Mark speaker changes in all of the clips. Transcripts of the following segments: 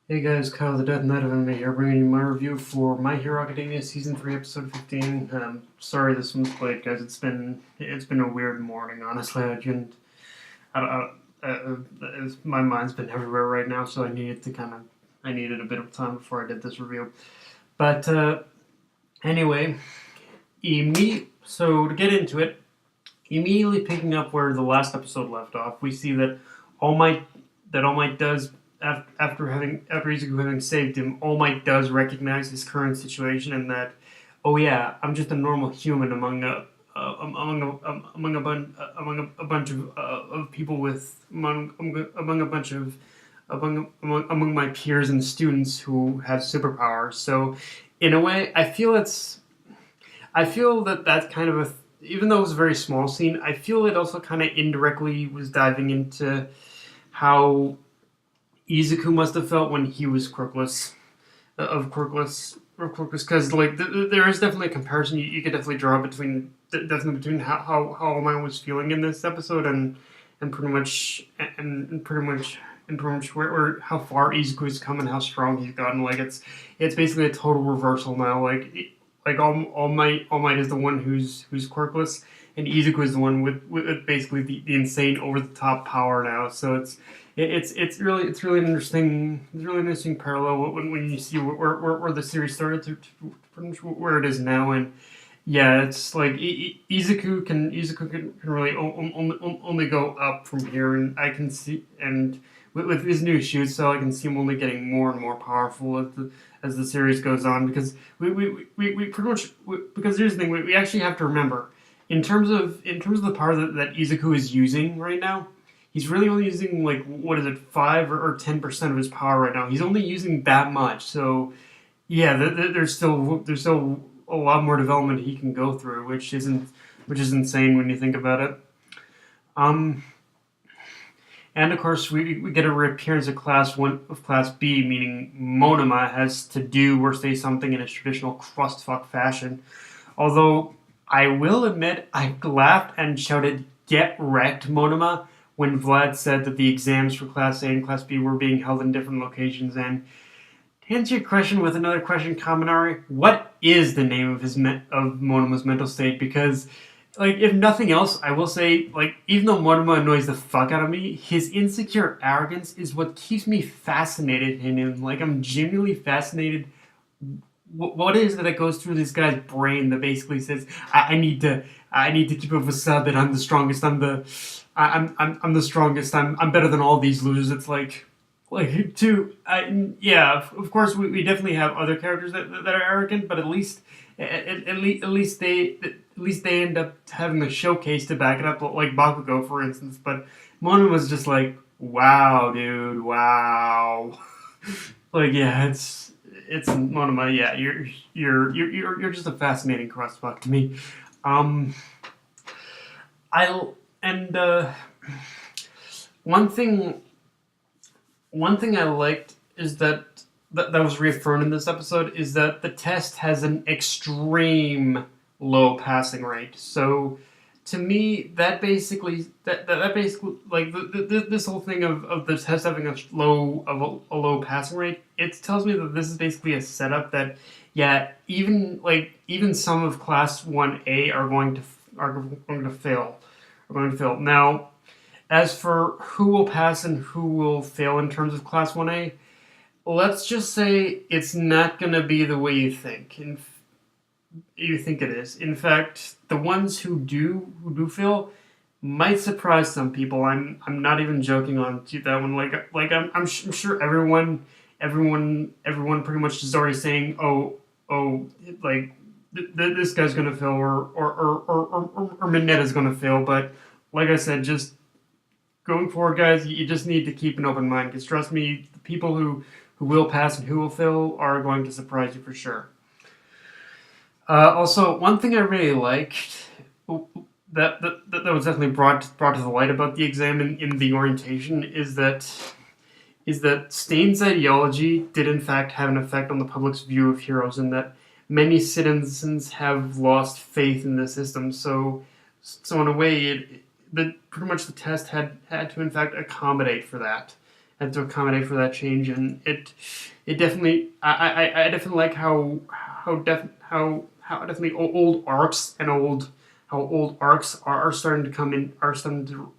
Speaker 1: Hey guys, Kyle the Death Knight of Anime here, bringing you my review for My Hero Academia Season 3, Episode 15. Sorry this one's late, guys. It's been a weird morning, honestly. I, don't- my mind's been everywhere right now, so I needed a bit of time before I did this review. But anyway, so to get into it, immediately picking up where the last episode left off, we see that All Might All Might does after Izuku having saved him, All Might does recognize his current situation and that, oh yeah, I'm just a normal human among a bunch of people among a bunch of among my peers and students who have superpowers. So, in a way, I feel that that's kind of even though it was a very small scene, I feel it also kind of indirectly was diving into how Izuku must have felt when he was quirkless, because like there is definitely a comparison you could definitely draw between how Oman was feeling in this episode and pretty much where how far Izuku's come and how strong he's gotten. Like it's basically a total reversal now. Like All Might is the one who's quirkless, and Izuku is the one with basically the insane over the top power now. So it's really an interesting parallel when you see where the series started to where it is now. And yeah, it's like Izuku can really only go up from here, and I can see and with his new shoot cell, I can see him only getting more and more powerful as the series goes on, because we pretty much because here's the thing, we actually have to remember in terms of the power that Izuku is using right now. He's really only using like what is it, 5 or 10% of his power right now. He's only using that much. So yeah, there's still a lot more development he can go through, which is insane when you think about it. Um, and of course we get a reappearance of Class B, meaning Monoma has to do or say something in its traditional crustfuck fashion. Although I will admit I laughed and shouted "Get wrecked, Monoma" when Vlad said that the exams for Class A and Class B were being held in different locations. And to answer your question with another question, Kaminari, what is the name of of Monoma's mental state? Because, like, if nothing else, I will say, like, even though Monoma annoys the fuck out of me, his insecure arrogance is what keeps me fascinated in him. Like, I'm genuinely fascinated. What is it that goes through this guy's brain that basically says, I need to keep a facade that I'm the strongest. I'm the strongest. I'm better than all these losers. It's like yeah, of course we definitely have other characters that are arrogant, but at least they end up having a showcase to back it up, like Bakugo, for instance. But Mono was just like, wow, dude, wow. Like, yeah, it's one of my, yeah. You're just a fascinating crossfuck to me. Um, I and one thing one thing I liked is that was reaffirmed in this episode is that the test has an extreme low passing rate. So to me, that basically like this whole thing of the test having a low passing rate, it tells me that this is basically a setup that, yeah, even some of Class 1A are going to fail now. As for who will pass and who will fail in terms of Class 1A, let's just say it's not going to be the way you think it is. In fact, the ones who do fail might surprise some people. I'm not even joking on that one. I'm sure everyone pretty much is already saying, oh, like this guy's gonna fail, or Minetta's gonna fail. But like I said, just going forward, guys, you just need to keep an open mind, because trust me, the people who will pass and who will fail are going to surprise you for sure. Also, one thing I really liked that was definitely brought to the light about the exam in the orientation is that Stain's ideology did in fact have an effect on the public's view of heroes, and that many citizens have lost faith in the system. So in a way, pretty much the test had to in fact accommodate for that. had to accommodate for that change, and it definitely I definitely like how definitely old arcs and old arcs are starting to come in are starting to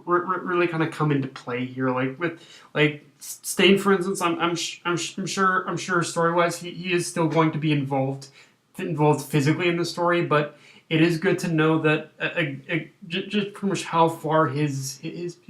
Speaker 1: really kind of come into play here. Like with like Stain, for instance, I'm sure story wise he is still going to be involved physically in the story, but it is good to know that just pretty much how far his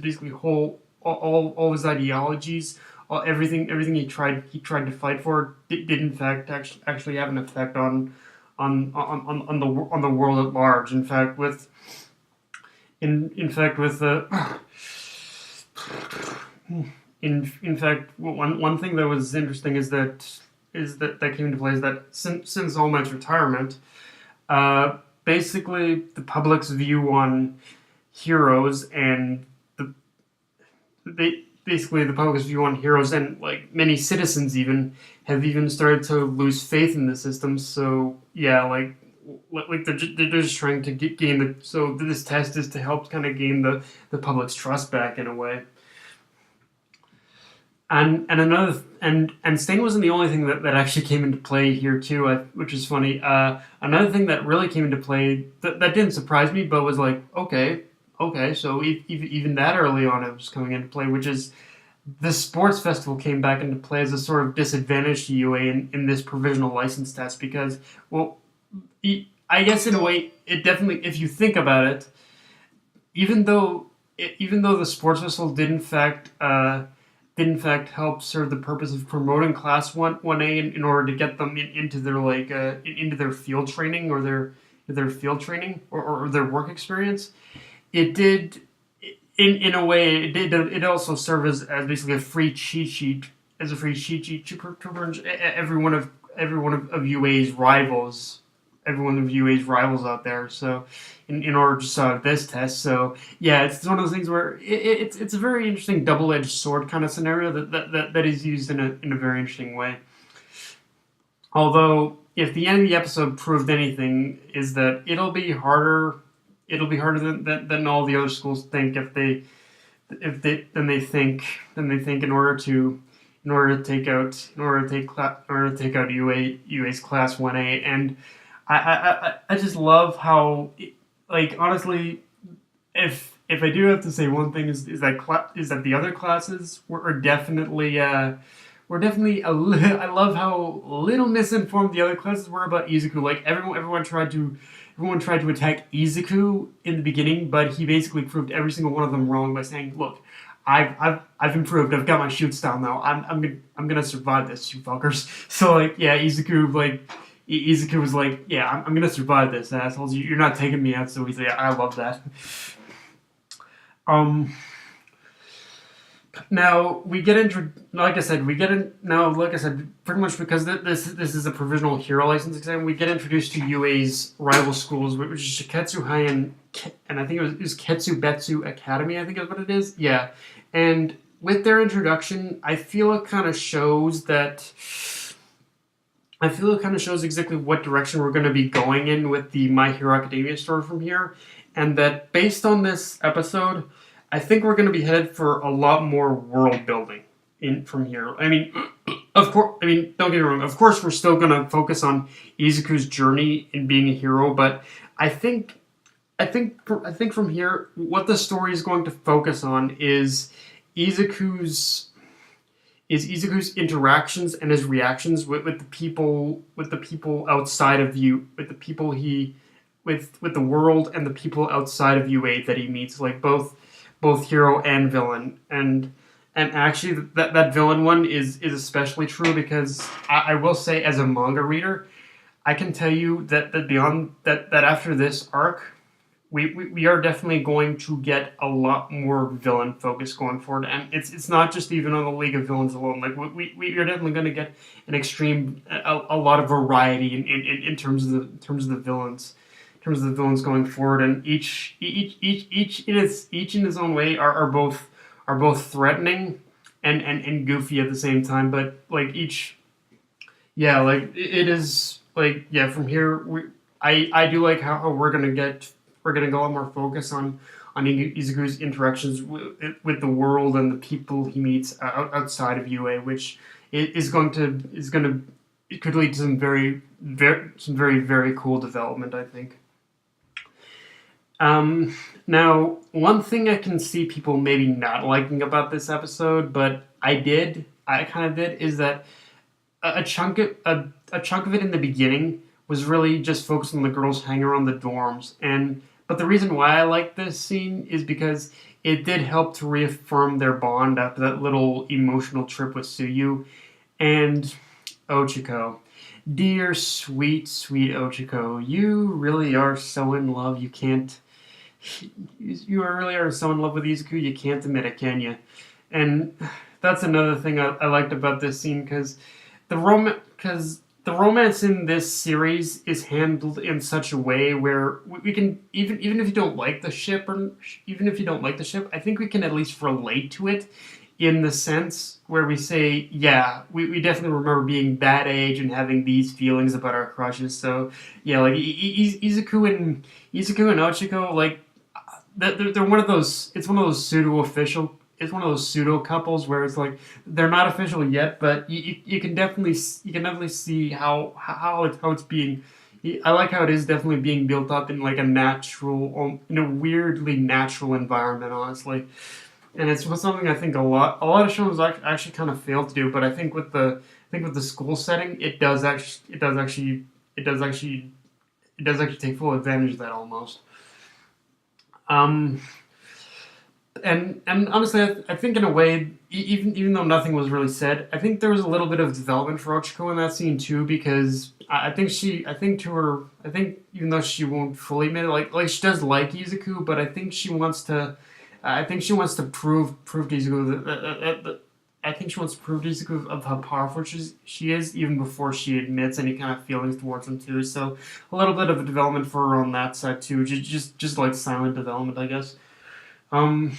Speaker 1: basically whole all his ideologies, everything he tried to fight for did in fact actually have an effect on the world at large. In fact, with the in fact one thing that was interesting that came into play is that since All Might's retirement, basically the public's view on heroes and the basically the public's view on heroes and like many citizens have started to lose faith in the system. So yeah, like they're just trying to gain the so this test is to help kind of gain the public's trust back in a way. And Sting wasn't the only thing that actually came into play here too, which is funny. Another thing that really came into play that didn't surprise me, but was like, okay, so even that early on it was coming into play, which is the sports festival came back into play as a sort of disadvantage to UA in this provisional license test because, well, I guess in a way it definitely, if you think about it, even though the sports festival did in fact help serve the purpose of promoting Class One A in order to get them into their into their field training or their field training or their work experience. It did in a way it also served as basically a free cheat sheet to every one of UA's rivals. Everyone of UA's rivals out there. So, in order to solve this test, so yeah, it's one of those things where it's a very interesting double-edged sword kind of scenario that is used in a very interesting way. Although, if the end of the episode proved anything, is that it'll be harder. It'll be harder than all the other schools think than they think in order to take out UA's Class 1A. And I just love how, like, honestly, if I do have to say one thing is that the other classes were definitely I love how little misinformed the other classes were about Izuku. Like everyone tried to attack Izuku in the beginning, but he basically proved every single one of them wrong by saying, "Look, I've improved. I've got my shoot style now. I'm gonna survive this, you fuckers." So like, yeah, Izuku was like, "Yeah, I'm gonna survive this, assholes. You're not taking me out so easily." I love that. Um. Now we get into, like I said, pretty much because this is a provisional hero license exam. We get introduced to UA's rival schools, which is Shiketsu High and I think it was Ketsubetsu Academy. I think is what it is. Yeah, and with their introduction, I feel it kind of shows exactly what direction we're going to be going in with the My Hero Academia story from here, and that based on this episode, I think we're going to be headed for a lot more world building from here. I mean, of course. I mean, don't get me wrong. Of course, we're still going to focus on Izuku's journey in being a hero, but I think from here, what the story is going to focus on is Izuku's interactions and his reactions with the people outside of you, with the world and the people outside of UA that he meets, like both hero and villain. And actually that villain one is especially true because I will say, as a manga reader, I can tell you that beyond that after this arc, we are definitely going to get a lot more villain focus going forward, and it's not just even on the League of Villains alone. Like we are definitely going to get an extreme a lot of variety in terms of the villains. In terms of the villains going forward, and each in his own way are both threatening and goofy at the same time. But like it is like, yeah. From here, I do like how we're gonna go a lot more focus Izuku's interactions with the world and the people he meets outside of UA, which it could lead to some very cool development, I think. Now, one thing I can see people maybe not liking about this episode, but I kind of did, is that a chunk of it in the beginning was really just focused on the girls hanging around the dorms, but the reason why I like this scene is because it did help to reaffirm their bond after that little emotional trip with Suyu and Ochiko. Dear sweet sweet Ochiko, you really are so in love. You can't. You really are so in love with Izuku. You can't admit it, can you? And that's another thing I liked about this scene because the romance in this series is handled in such a way where we can even if you don't like the ship or even if you don't like the ship, I think we can at least relate to it in the sense where we say, yeah, we definitely remember being that age and having these feelings about our crushes. So yeah, like Izuku and Ochiko, like they're one of those. It's one of those pseudo couples where it's like they're not official yet, but you can definitely see how it's being. I like how it is definitely being built up in like a natural, in a weirdly natural environment, honestly. And it's something I think a lot of shows actually kind of fail to do. But I think with the school setting, it does actually take full advantage of that almost. Um, and honestly, I think in a way, even though nothing was really said, I think there was a little bit of development for Ochiko in that scene too, because I think even though she won't fully admit it, like she does like Izuku, but I think she wants to prove to Izuku I think she wants to prove to Izuku of how powerful she is, even before she admits any kind of feelings towards him too. So a little bit of a development for her on that side too, just like silent development, I guess. Um,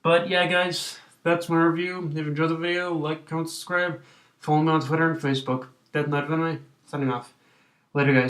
Speaker 1: but yeah, guys, that's my review. If you enjoyed the video, like, comment, subscribe. Follow me on Twitter and Facebook. Death Knight Anime, signing off. Later, guys.